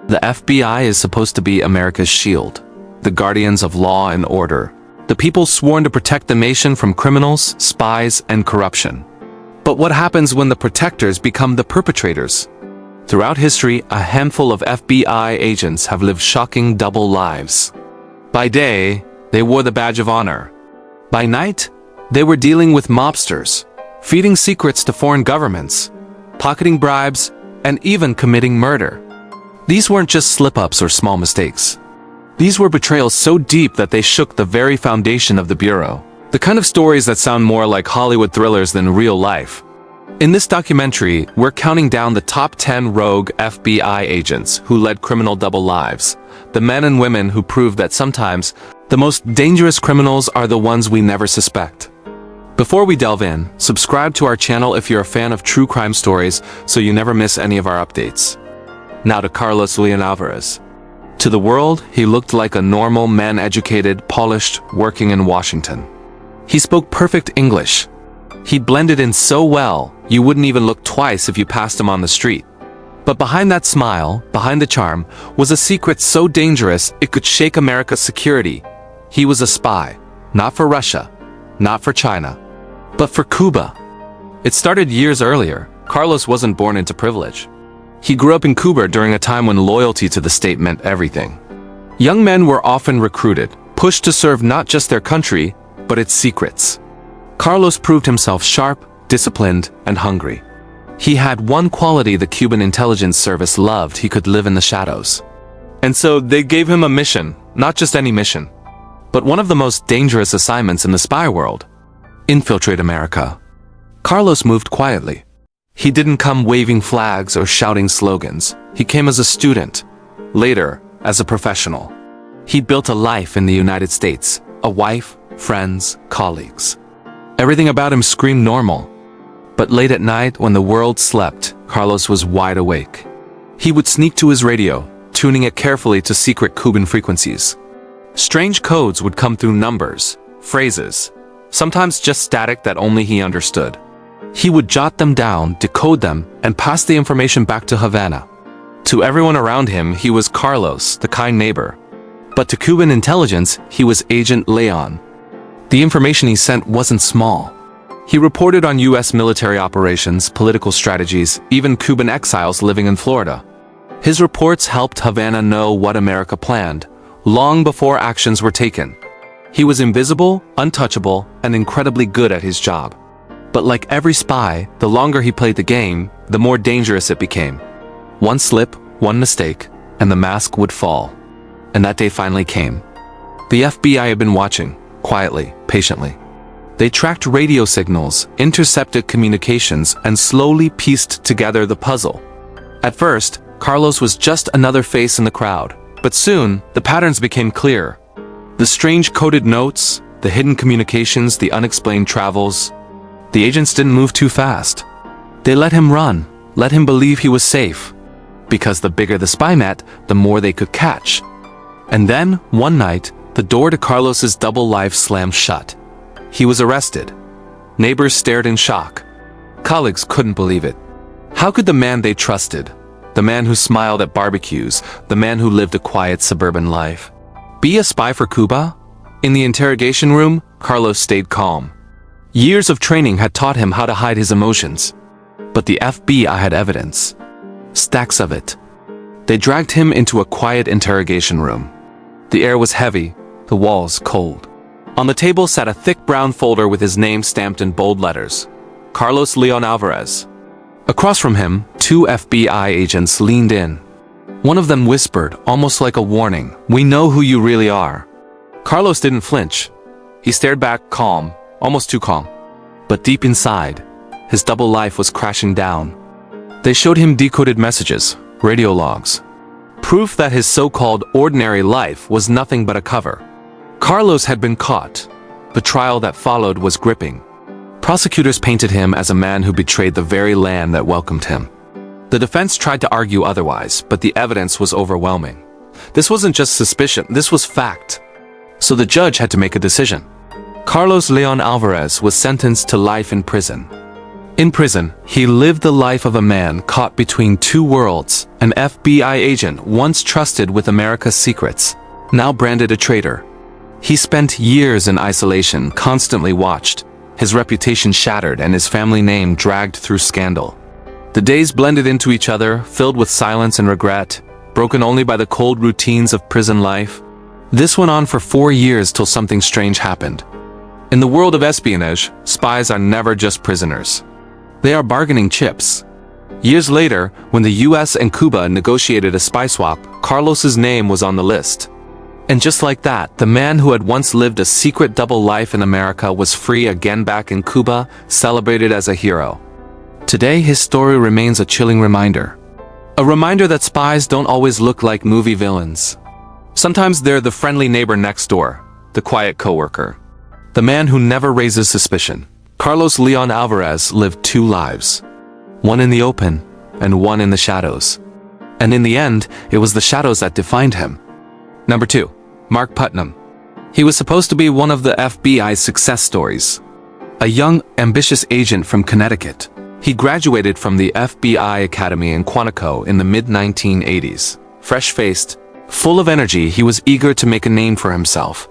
The FBI is supposed to be America's shield, the guardians of law and order, the people sworn to protect the nation from criminals, spies, and corruption. But what happens when the protectors become the perpetrators? Throughout history, a handful of FBI agents have lived shocking double lives. By day, they wore the badge of honor. By night, they were dealing with mobsters, feeding secrets to foreign governments, pocketing bribes, and even committing murder. These weren't just slip-ups or small mistakes. These were betrayals so deep that they shook the very foundation of the Bureau. The kind of stories that sound more like Hollywood thrillers than real life. In this documentary, we're counting down the top 10 rogue FBI agents who led criminal double lives. The men and women who proved that sometimes the most dangerous criminals are the ones we never suspect. Before we delve in, subscribe to our channel if you're a fan of true crime stories so you never miss any of our updates. Now to Carlos Leon-Alvarez. To the world, he looked like a normal, man-educated, polished, working in Washington. He spoke perfect English. He blended in so well, you wouldn't even look twice if you passed him on the street. But behind that smile, behind the charm, was a secret so dangerous it could shake America's security. He was a spy, not for Russia, not for China, but for Cuba. It started years earlier. Carlos wasn't born into privilege. He grew up in Cuba during a time when loyalty to the state meant everything. Young men were often recruited, pushed to serve not just their country, but its secrets. Carlos proved himself sharp, disciplined, and hungry. He had one quality the Cuban intelligence service loved: he could live in the shadows. And so they gave him a mission, not just any mission, but one of the most dangerous assignments in the spy world: infiltrate America. Carlos moved quietly. He didn't come waving flags or shouting slogans. He came as a student, later as a professional. He built a life in the United States, a wife, friends, colleagues. Everything about him screamed normal. But late at night, when the world slept, Carlos was wide awake. He would sneak to his radio, tuning it carefully to secret Cuban frequencies. Strange codes would come through numbers, phrases, sometimes just static that only he understood. He would jot them down, decode them, and pass the information back to Havana. To everyone around him, he was Carlos, the kind neighbor. But to Cuban intelligence, he was Agent Leon. The information he sent wasn't small. He reported on U.S. military operations, political strategies, even Cuban exiles living in Florida. His reports helped Havana know what America planned, long before actions were taken. He was invisible, untouchable, and incredibly good at his job. But like every spy, the longer he played the game, the more dangerous it became. One slip, one mistake, and the mask would fall. And that day finally came. The FBI had been watching, quietly, patiently. They tracked radio signals, intercepted communications, and slowly pieced together the puzzle. At first, Carlos was just another face in the crowd, but soon, the patterns became clear. The strange coded notes, the hidden communications, the unexplained travels. The agents didn't move too fast. They let him run, let him believe he was safe. Because the bigger the spy net, the more they could catch. And then, one night, the door to Carlos's double life slammed shut. He was arrested. Neighbors stared in shock. Colleagues couldn't believe it. How could the man they trusted, the man who smiled at barbecues, the man who lived a quiet suburban life, be a spy for Cuba? In the interrogation room, Carlos stayed calm. Years of training had taught him how to hide his emotions. But the FBI had evidence. Stacks of it. They dragged him into a quiet interrogation room. The air was heavy, the walls cold. On the table sat a thick brown folder with his name stamped in bold letters: Carlos Leon-Alvarez. Across from him, two FBI agents leaned in. One of them whispered, almost like a warning, "We know who you really are." Carlos didn't flinch. He stared back, calm, almost too calm. But deep inside, his double life was crashing down. They showed him decoded messages, radio logs, proof that his so-called ordinary life was nothing but a cover. Carlos had been caught. The trial that followed was gripping. Prosecutors painted him as a man who betrayed the very land that welcomed him. The defense tried to argue otherwise, but the evidence was overwhelming. This wasn't just suspicion, this was fact. So the judge had to make a decision. Carlos Leon-Alvarez was sentenced to life in prison. In prison, he lived the life of a man caught between two worlds, an FBI agent once trusted with America's secrets, now branded a traitor. He spent years in isolation, constantly watched, his reputation shattered and his family name dragged through scandal. The days blended into each other, filled with silence and regret, broken only by the cold routines of prison life. This went on for 4 years till something strange happened. In the world of espionage, spies are never just prisoners. They are bargaining chips. Years later, when the US and Cuba negotiated a spy swap, Carlos's name was on the list. And just like that, the man who had once lived a secret double life in America was free again back in Cuba, celebrated as a hero. Today, his story remains a chilling reminder. A reminder that spies don't always look like movie villains. Sometimes they're the friendly neighbor next door, the quiet coworker, the man who never raises suspicion. Carlos Leon-Alvarez lived 2 lives. One in the open, and one in the shadows. And in the end, it was the shadows that defined him. Number 2. Mark Putnam. He was supposed to be one of the FBI's success stories. A young, ambitious agent from Connecticut. He graduated from the FBI Academy in Quantico in the mid-1980s. Fresh-faced, full of energy, he was eager to make a name for himself.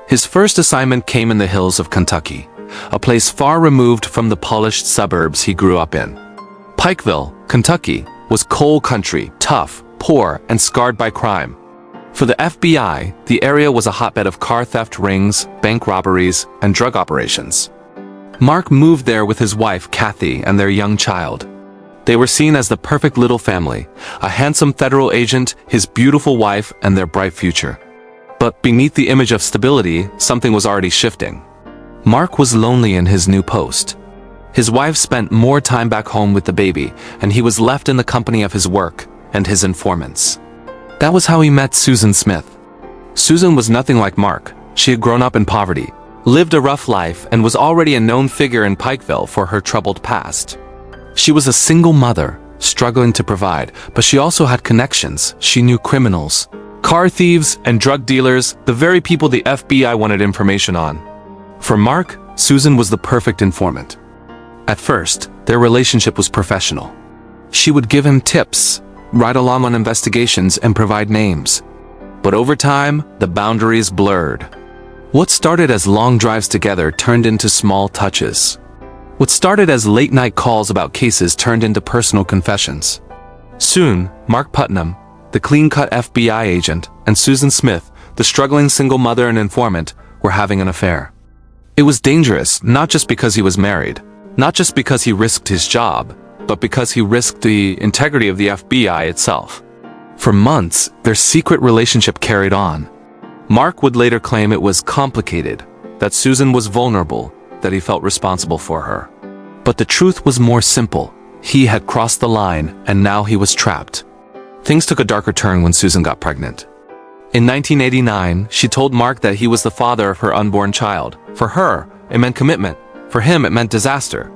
His first assignment came in the hills of Kentucky, a place far removed from the polished suburbs he grew up in. Pikeville, Kentucky, was coal country, tough, poor, and scarred by crime. For the FBI, the area was a hotbed of car theft rings, bank robberies, and drug operations. Mark moved there with his wife, Kathy, and their young child. They were seen as the perfect little family, a handsome federal agent, his beautiful wife, and their bright future. But beneath the image of stability, something was already shifting. Mark was lonely in his new post. His wife spent more time back home with the baby, and he was left in the company of his work and his informants. That was how he met Susan Smith. Susan was nothing like Mark. She had grown up in poverty, lived a rough life, and was already a known figure in Pikeville for her troubled past. She was a single mother, struggling to provide, but she also had connections. She knew criminals, car thieves, and drug dealers, the very people the FBI wanted information on. For Mark, Susan was the perfect informant. At first, their relationship was professional. She would give him tips, ride along on investigations, and provide names. But over time, the boundaries blurred. What started as long drives together turned into small touches. What started as late-night calls about cases turned into personal confessions. Soon, Mark Putnam, the clean-cut FBI agent, and Susan Smith, the struggling single mother and informant, were having an affair. It was dangerous, not just because he was married, not just because he risked his job, but because he risked the integrity of the FBI itself. For months, their secret relationship carried on. Mark would later claim it was complicated, that Susan was vulnerable, that he felt responsible for her. But the truth was more simple. He had crossed the line, and now he was trapped. Things took a darker turn when Susan got pregnant. In 1989, she told Mark that he was the father of her unborn child. For her, it meant commitment. For him, it meant disaster.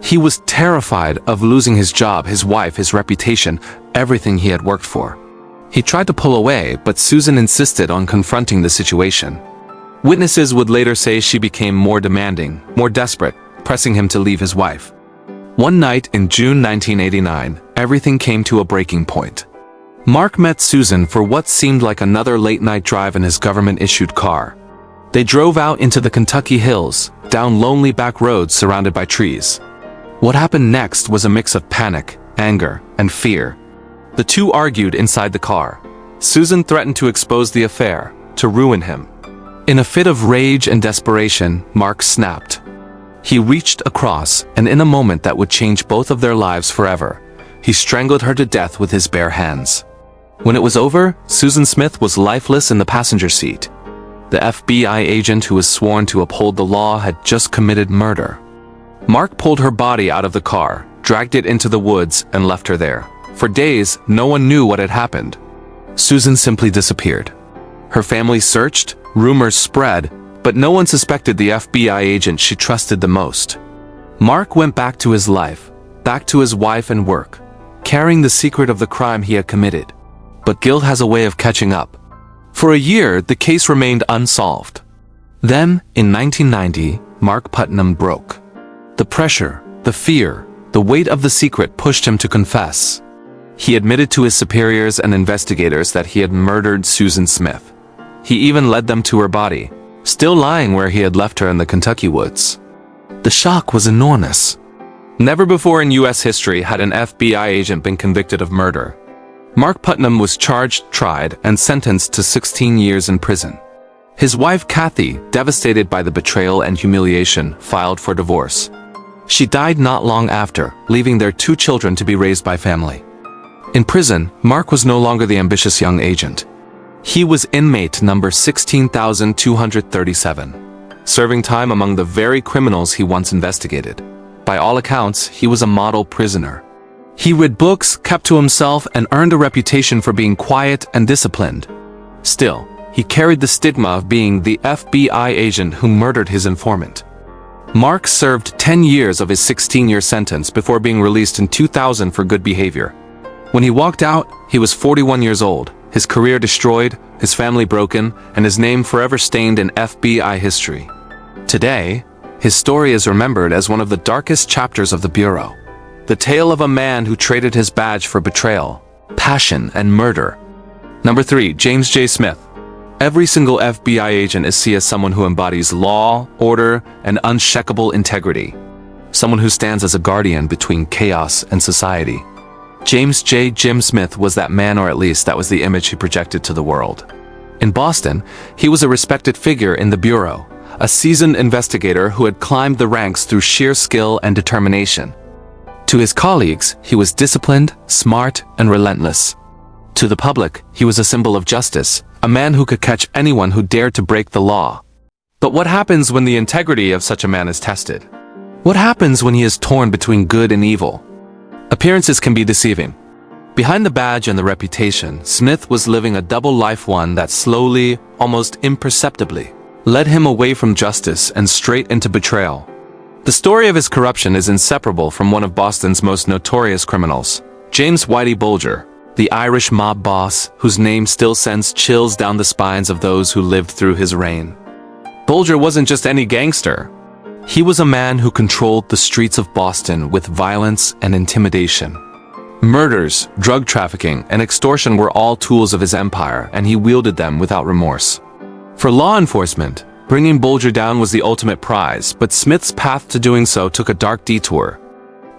He was terrified of losing his job, his wife, his reputation, everything he had worked for. He tried to pull away, but Susan insisted on confronting the situation. Witnesses would later say she became more demanding, more desperate, pressing him to leave his wife. One night in June 1989, everything came to a breaking point. Mark met Susan for what seemed like another late-night drive in his government-issued car. They drove out into the Kentucky hills, down lonely back roads surrounded by trees. What happened next was a mix of panic, anger, and fear. The two argued inside the car. Susan threatened to expose the affair, to ruin him. In a fit of rage and desperation, Mark snapped. He reached across, and in a moment that would change both of their lives forever, he strangled her to death with his bare hands. When it was over, Susan Smith was lifeless in the passenger seat. The FBI agent who was sworn to uphold the law had just committed murder. Mark pulled her body out of the car, dragged it into the woods, and left her there. For days, no one knew what had happened. Susan simply disappeared. Her family searched, rumors spread, but no one suspected the FBI agent she trusted the most. Mark went back to his life, back to his wife and work, carrying the secret of the crime he had committed. But guilt has a way of catching up. For a year, the case remained unsolved. Then, in 1990, Mark Putnam broke. The pressure, The fear, the weight of the secret pushed him to confess. He admitted to his superiors and investigators that he had murdered Susan Smith. He even led them to her body, still lying where he had left her in the Kentucky woods. The shock was enormous. Never before in U.S. history had an FBI agent been convicted of murder. Mark Putnam was charged, tried, and sentenced to 16 years in prison. His wife Kathy, devastated by the betrayal and humiliation, filed for divorce. She died not long after, leaving their 2 children to be raised by family. In prison, Mark was no longer the ambitious young agent. He was inmate number 16,237, serving time among the very criminals he once investigated. By all accounts, he was a model prisoner. He read books, kept to himself, and earned a reputation for being quiet and disciplined. Still, he carried the stigma of being the FBI agent who murdered his informant. Mark served 10 years of his 16-year sentence before being released in 2000 for good behavior. When he walked out, he was 41 years old, his career destroyed, his family broken, and his name forever stained in FBI history. Today, his story is remembered as one of the darkest chapters of the Bureau. The tale of a man who traded his badge for betrayal, passion, and murder. Number 3. James J. Smith. Every single FBI agent is seen as someone who embodies law, order, and unshakable integrity. Someone who stands as a guardian between chaos and society. James J. Jim Smith was that man, or at least that was the image he projected to the world. In Boston, he was a respected figure in the Bureau, a seasoned investigator who had climbed the ranks through sheer skill and determination. To his colleagues, he was disciplined, smart, and relentless. To the public, he was a symbol of justice, a man who could catch anyone who dared to break the law. But what happens when the integrity of such a man is tested? What happens when he is torn between good and evil? Appearances can be deceiving. Behind the badge and the reputation, Smith was living a double life, one that slowly, almost imperceptibly, led him away from justice and straight into betrayal. The story of his corruption is inseparable from one of Boston's most notorious criminals, James Whitey Bulger, the Irish mob boss whose name still sends chills down the spines of those who lived through his reign. Bulger wasn't just any gangster. He was a man who controlled the streets of Boston with violence and intimidation. Murders, drug trafficking, and extortion were all tools of his empire, and he wielded them without remorse. For law enforcement, bringing Bulger down was the ultimate prize, but Smith's path to doing so took a dark detour.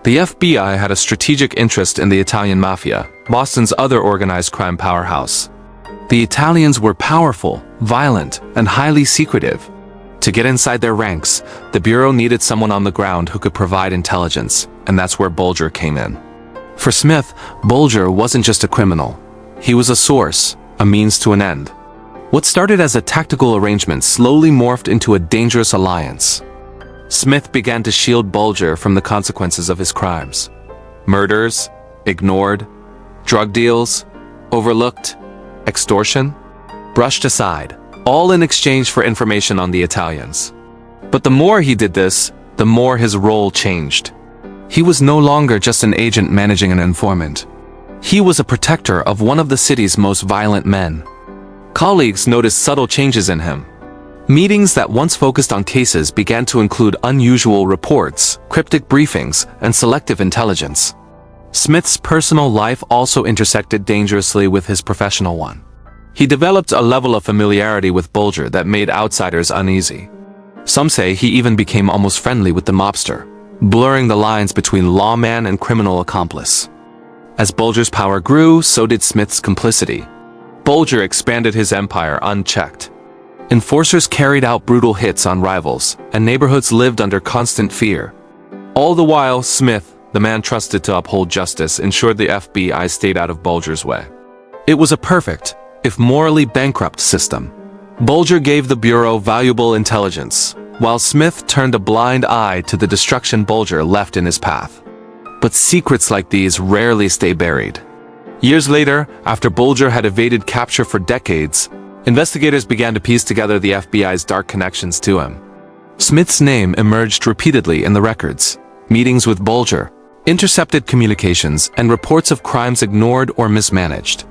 The FBI had a strategic interest in the Italian mafia, Boston's other organized crime powerhouse. The Italians were powerful, violent, and highly secretive. To get inside their ranks, the Bureau needed someone on the ground who could provide intelligence, and that's where Bulger came in. For Smith, Bulger wasn't just a criminal. He was a source, a means to an end. What started as a tactical arrangement slowly morphed into a dangerous alliance. Smith began to shield Bulger from the consequences of his crimes. Murders, ignored, drug deals, overlooked, extortion, brushed aside, all in exchange for information on the Italians. But the more he did this, the more his role changed. He was no longer just an agent managing an informant. He was a protector of one of the city's most violent men. Colleagues noticed subtle changes in him. Meetings that once focused on cases began to include unusual reports, cryptic briefings, and selective intelligence. Smith's personal life also intersected dangerously with his professional one. He developed a level of familiarity with Bulger that made outsiders uneasy. Some say he even became almost friendly with the mobster, blurring the lines between lawman and criminal accomplice. As Bulger's power grew, so did Smith's complicity. Bulger expanded his empire unchecked. Enforcers carried out brutal hits on rivals, and neighborhoods lived under constant fear. All the while, Smith, the man trusted to uphold justice, ensured the FBI stayed out of Bulger's way. It was a perfect, if morally bankrupt, system. Bulger gave the Bureau valuable intelligence, while Smith turned a blind eye to the destruction Bulger left in his path. But secrets like these rarely stay buried. Years later, after Bulger had evaded capture for decades, investigators began to piece together the FBI's dark connections to him. Smith's name emerged repeatedly in the records, meetings with Bulger, intercepted communications, and reports of crimes ignored or mismanaged.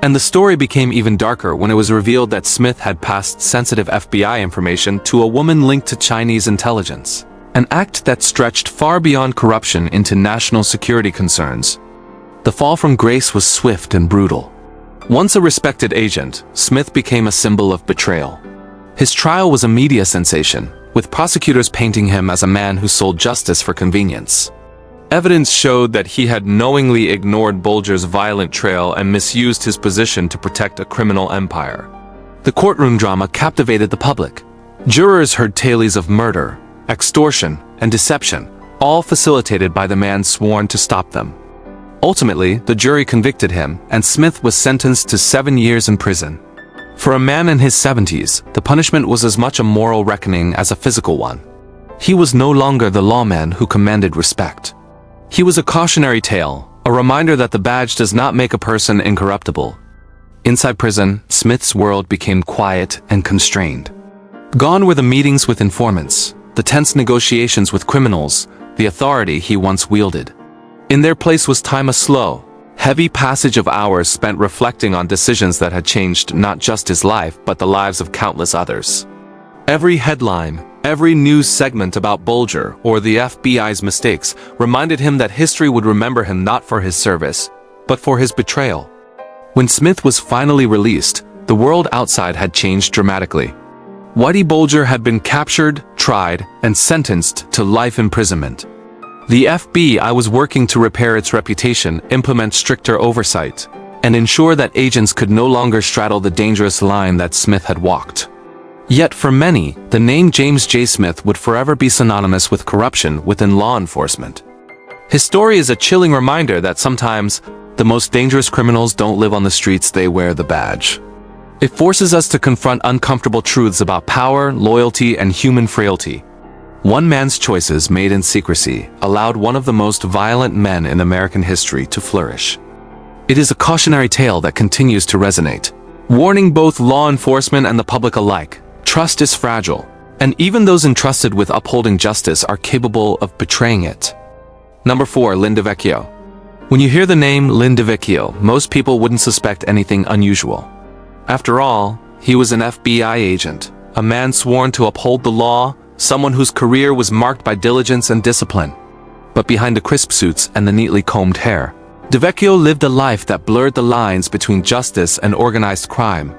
And the story became even darker when it was revealed that Smith had passed sensitive FBI information to a woman linked to Chinese intelligence. an act that stretched far beyond corruption into national security concerns. The fall from grace was swift and brutal. Once a respected agent, Smith became a symbol of betrayal. His trial was a media sensation, with prosecutors painting him as a man who sold justice for convenience. Evidence showed that he had knowingly ignored Bulger's violent trail and misused his position to protect a criminal empire. The courtroom drama captivated the public. Jurors heard tales of murder, extortion, and deception, all facilitated by the man sworn to stop them. Ultimately, the jury convicted him, and Smith was sentenced to 7 years in prison. For a man in his 70s, the punishment was as much a moral reckoning as a physical one. He was no longer the lawman who commanded respect. He was a cautionary tale, a reminder that the badge does not make a person incorruptible. Inside prison, Smith's world became quiet and constrained. Gone were the meetings with informants, the tense negotiations with criminals, the authority he once wielded. In their place was time a slow, heavy passage of hours spent reflecting on decisions that had changed not just his life but the lives of countless others. Every headline, every news segment about Bulger or the FBI's mistakes reminded him that history would remember him not for his service, but for his betrayal. When Smith was finally released, the world outside had changed dramatically. Whitey Bulger had been captured, tried, and sentenced to life imprisonment. The FBI was working to repair its reputation, implement stricter oversight, and ensure that agents could no longer straddle the dangerous line that Smith had walked. Yet for many, the name James J. Smith would forever be synonymous with corruption within law enforcement. His story is a chilling reminder that sometimes the most dangerous criminals don't live on the streets, they wear the badge. It forces us to confront uncomfortable truths about power, loyalty, and human frailty. One man's choices made in secrecy allowed one of the most violent men in American history to flourish. It is a cautionary tale that continues to resonate, warning both law enforcement and the public alike. Trust is fragile, and even those entrusted with upholding justice are capable of betraying it. Number 4. Lynn DeVecchio. When you hear the name Lynn DeVecchio, most people wouldn't suspect anything unusual. After all, he was an FBI agent, a man sworn to uphold the law, someone whose career was marked by diligence and discipline. But behind the crisp suits and the neatly combed hair, DeVecchio lived a life that blurred the lines between justice and organized crime.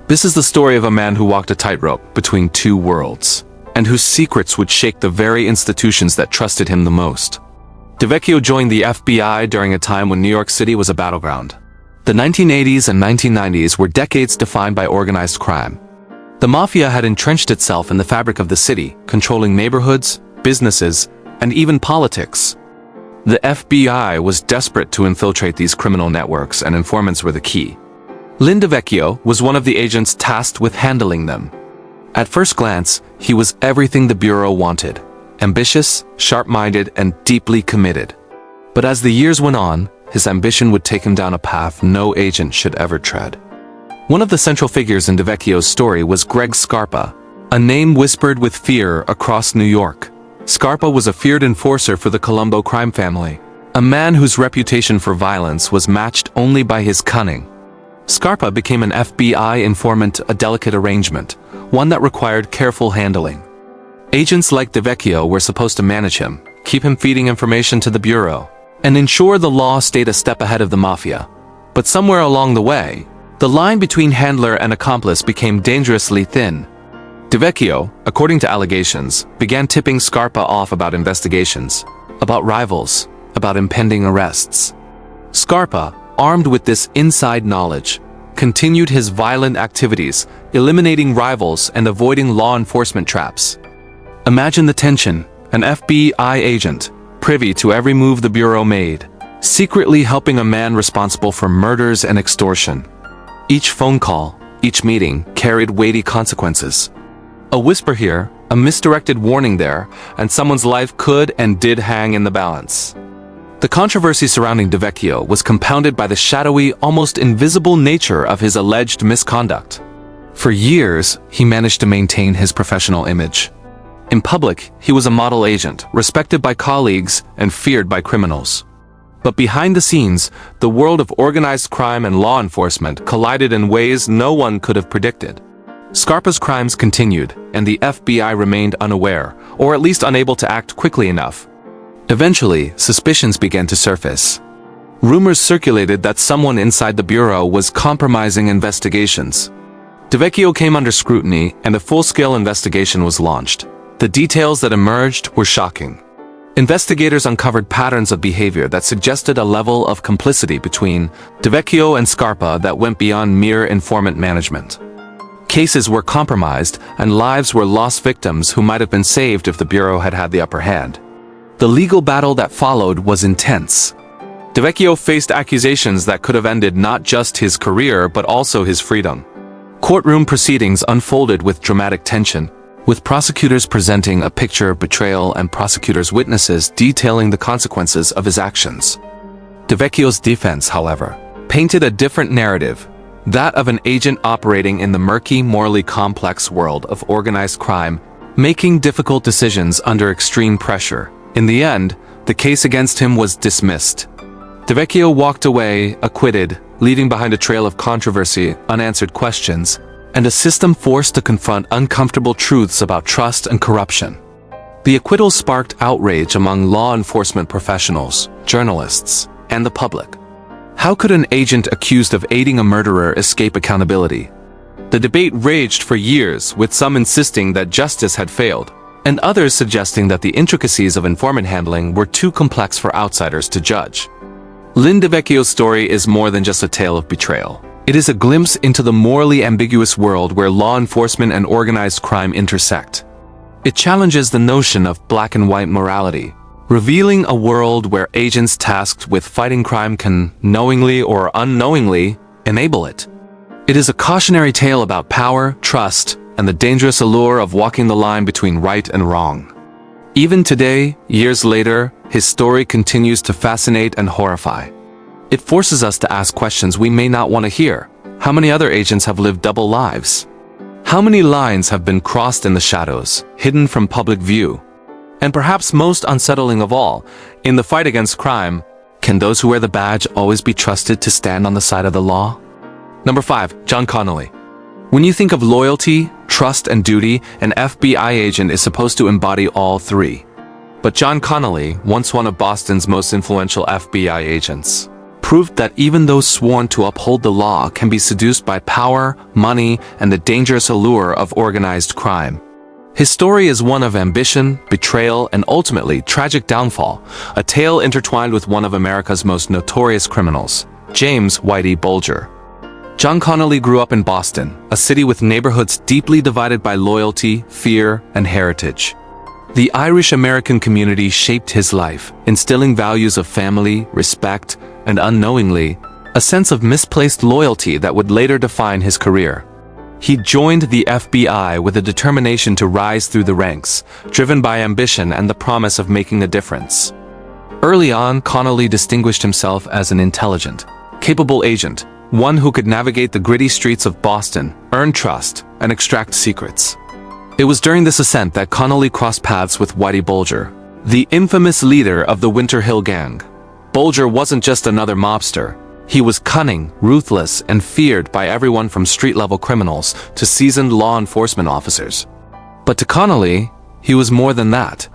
This is the story of a man who walked a tightrope between two worlds, and whose secrets would shake the very institutions that trusted him the most. DeVecchio joined the FBI during a time when New York City was a battleground. The 1980s and 1990s were decades defined by organized crime. The mafia had entrenched itself in the fabric of the city, controlling neighborhoods, businesses, and even politics. The FBI was desperate to infiltrate these criminal networks, and informants were the key. Lynn DeVecchio was one of the agents tasked with handling them. At first glance, he was everything the Bureau wanted: ambitious, sharp-minded, and deeply committed. But as the years went on, his ambition would take him down a path no agent should ever tread. One of the central figures in DeVecchio's story was Greg Scarpa, a name whispered with fear across New York. Scarpa was a feared enforcer for the Colombo crime family, a man whose reputation for violence was matched only by his cunning. Scarpa became an FBI informant, a delicate arrangement, one that required careful handling. Agents like DeVecchio were supposed to manage him, keep him feeding information to the Bureau, and ensure the law stayed a step ahead of the mafia. But somewhere along the way, the line between handler and accomplice became dangerously thin. DeVecchio, according to allegations, began tipping Scarpa off about investigations, about rivals, about impending arrests. Scarpa, armed with this inside knowledge, continued his violent activities, eliminating rivals and avoiding law enforcement traps. Imagine the tension: an FBI agent, privy to every move the Bureau made, secretly helping a man responsible for murders and extortion. Each phone call, each meeting, carried weighty consequences. A whisper here, a misdirected warning there, and someone's life could and did hang in the balance. The controversy surrounding DeVecchio was compounded by the shadowy, almost invisible nature of his alleged misconduct. For years, he managed to maintain his professional image. In public, he was a model agent, respected by colleagues and feared by criminals. But behind the scenes, the world of organized crime and law enforcement collided in ways no one could have predicted. Scarpa's crimes continued, and the FBI remained unaware, or at least unable to act quickly enough. Eventually, suspicions began to surface. Rumors circulated that someone inside the Bureau was compromising investigations. DeVecchio came under scrutiny, and a full-scale investigation was launched. The details that emerged were shocking. Investigators uncovered patterns of behavior that suggested a level of complicity between DeVecchio and Scarpa that went beyond mere informant management. Cases were compromised, and lives were lost, victims who might have been saved if the Bureau had had the upper hand. The legal battle that followed was intense. DeVecchio faced accusations that could have ended not just his career but also his freedom. Courtroom proceedings unfolded with dramatic tension, with prosecutors presenting a picture of betrayal and prosecutors' witnesses detailing the consequences of his actions. DeVecchio's defense, however, painted a different narrative, that of an agent operating in the murky, morally complex world of organized crime, making difficult decisions under extreme pressure. In the end, the case against him was dismissed. DeVecchio walked away, acquitted, leaving behind a trail of controversy, unanswered questions, and a system forced to confront uncomfortable truths about trust and corruption. The acquittal sparked outrage among law enforcement professionals, journalists, and the public. How could an agent accused of aiding a murderer escape accountability? The debate raged for years, with some insisting that justice had failed, and others suggesting that the intricacies of informant handling were too complex for outsiders to judge. Lynn DeVecchio's story is more than just a tale of betrayal. It is a glimpse into the morally ambiguous world where law enforcement and organized crime intersect. It challenges the notion of black and white morality, revealing a world where agents tasked with fighting crime can, knowingly or unknowingly, enable it. It is a cautionary tale about power, trust, and the dangerous allure of walking the line between right and wrong. Even today, years later, his story continues to fascinate and horrify. It forces us to ask questions we may not want to hear. How many other agents have lived double lives? How many lines have been crossed in the shadows, hidden from public view? And perhaps most unsettling of all, in the fight against crime, can those who wear the badge always be trusted to stand on the side of the law? Number 5. John Connolly. When you think of loyalty, trust, and duty, an FBI agent is supposed to embody all three. But John Connolly, once one of Boston's most influential FBI agents, proved that even those sworn to uphold the law can be seduced by power, money, and the dangerous allure of organized crime. His story is one of ambition, betrayal, and ultimately tragic downfall, a tale intertwined with one of America's most notorious criminals, James Whitey Bulger. John Connolly grew up in Boston, a city with neighborhoods deeply divided by loyalty, fear, and heritage. The Irish-American community shaped his life, instilling values of family, respect, and unknowingly, a sense of misplaced loyalty that would later define his career. He joined the FBI with a determination to rise through the ranks, driven by ambition and the promise of making a difference. Early on, Connolly distinguished himself as an intelligent, capable agent, one who could navigate the gritty streets of Boston, earn trust, and extract secrets. It was during this ascent that Connolly crossed paths with Whitey Bulger, the infamous leader of the Winter Hill Gang. Bulger wasn't just another mobster. He was cunning, ruthless, and feared by everyone from street-level criminals to seasoned law enforcement officers. But to Connolly, he was more than that.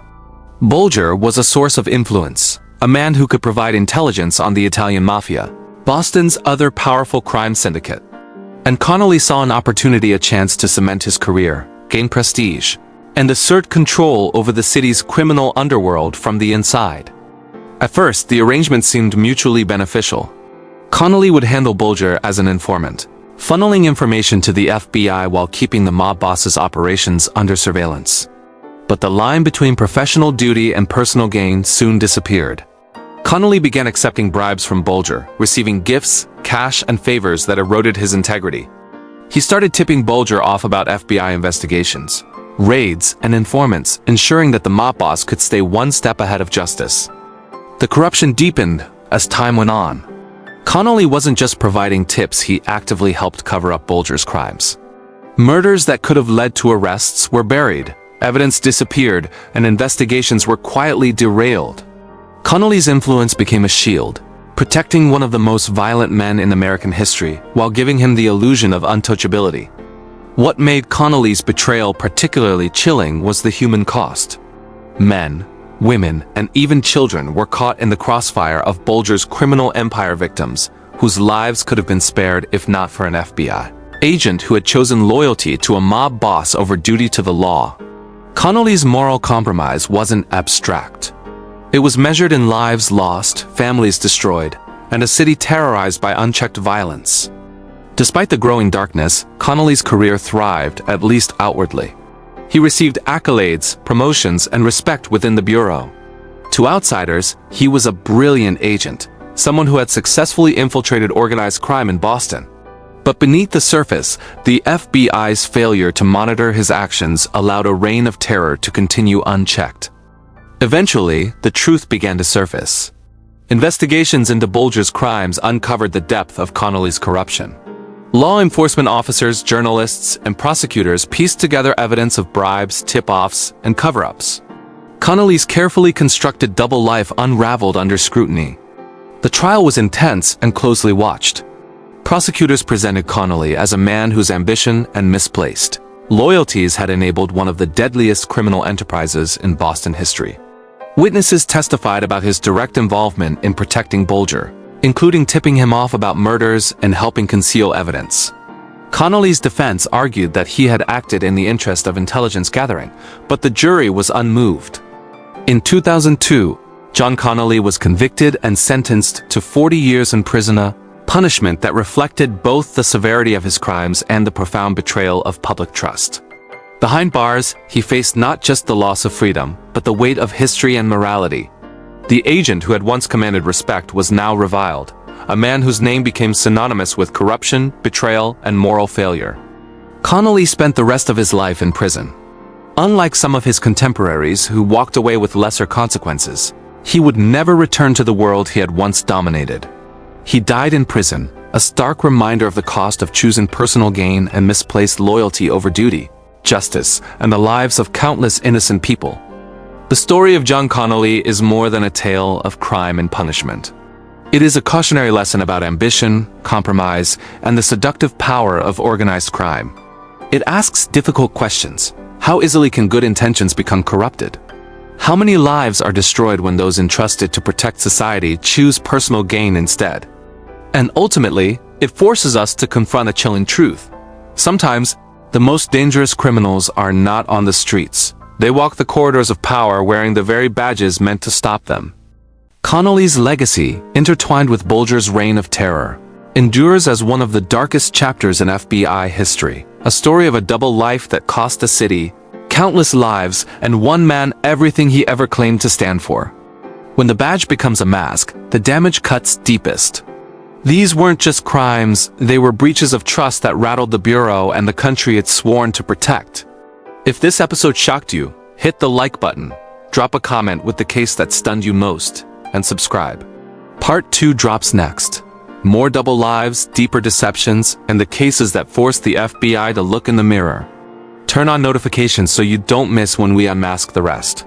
Bulger was a source of influence, a man who could provide intelligence on the Italian Mafia, Boston's other powerful crime syndicate. And Connolly saw an opportunity, a chance to cement his career, gain prestige, and assert control over the city's criminal underworld from the inside. At first, the arrangement seemed mutually beneficial. Connolly would handle Bulger as an informant, funneling information to the FBI while keeping the mob boss's operations under surveillance. But the line between professional duty and personal gain soon disappeared. Connolly began accepting bribes from Bulger, receiving gifts, cash, and favors that eroded his integrity. He started tipping Bulger off about FBI investigations, raids, and informants, ensuring that the mob boss could stay one step ahead of justice. The corruption deepened as time went on. Connolly wasn't just providing tips, he actively helped cover up Bulger's crimes. Murders that could have led to arrests were buried, evidence disappeared, and investigations were quietly derailed. Connolly's influence became a shield, protecting one of the most violent men in American history while giving him the illusion of untouchability. What made Connolly's betrayal particularly chilling was the human cost. Men, women, and even children were caught in the crossfire of Bulger's criminal empire victims, whose lives could have been spared if not for an FBI agent who had chosen loyalty to a mob boss over duty to the law. Connolly's moral compromise wasn't abstract. It was measured in lives lost, families destroyed, and a city terrorized by unchecked violence. Despite the growing darkness, Connolly's career thrived, at least outwardly. He received accolades, promotions, and respect within the Bureau. To outsiders, he was a brilliant agent, someone who had successfully infiltrated organized crime in Boston. But beneath the surface, the FBI's failure to monitor his actions allowed a reign of terror to continue unchecked. Eventually, the truth began to surface. Investigations into Bulger's crimes uncovered the depth of Connolly's corruption. Law enforcement officers, journalists, and prosecutors pieced together evidence of bribes, tip-offs, and cover-ups. Connolly's carefully constructed double life unraveled under scrutiny. The trial was intense and closely watched. Prosecutors presented Connolly as a man whose ambition and misplaced loyalties had enabled one of the deadliest criminal enterprises in Boston history. Witnesses testified about his direct involvement in protecting Bulger, including tipping him off about murders and helping conceal evidence. Connolly's defense argued that he had acted in the interest of intelligence gathering, but the jury was unmoved. In 2002, John Connolly was convicted and sentenced to 40 years in prison, a punishment that reflected both the severity of his crimes and the profound betrayal of public trust. Behind bars, he faced not just the loss of freedom, but the weight of history and morality. The agent who had once commanded respect was now reviled, a man whose name became synonymous with corruption, betrayal, and moral failure. Connolly spent the rest of his life in prison. Unlike some of his contemporaries who walked away with lesser consequences, he would never return to the world he had once dominated. He died in prison, a stark reminder of the cost of choosing personal gain and misplaced loyalty over duty, justice, and the lives of countless innocent people. The story of John Connolly is more than a tale of crime and punishment. It is a cautionary lesson about ambition, compromise, and the seductive power of organized crime. It asks difficult questions. How easily can good intentions become corrupted? How many lives are destroyed when those entrusted to protect society choose personal gain instead? And ultimately, it forces us to confront a chilling truth. Sometimes, the most dangerous criminals are not on the streets. They walk the corridors of power wearing the very badges meant to stop them. Connolly's legacy, intertwined with Bulger's reign of terror, endures as one of the darkest chapters in FBI history, a story of a double life that cost the city countless lives and one man everything he ever claimed to stand for. When the badge becomes a mask, the damage cuts deepest. These weren't just crimes, they were breaches of trust that rattled the Bureau and the country it sworn to protect. If this episode shocked you, hit the like button, drop a comment with the case that stunned you most, and subscribe. Part 2 drops next. More double lives, deeper deceptions, and the cases that forced the FBI to look in the mirror. Turn on notifications so you don't miss when we unmask the rest.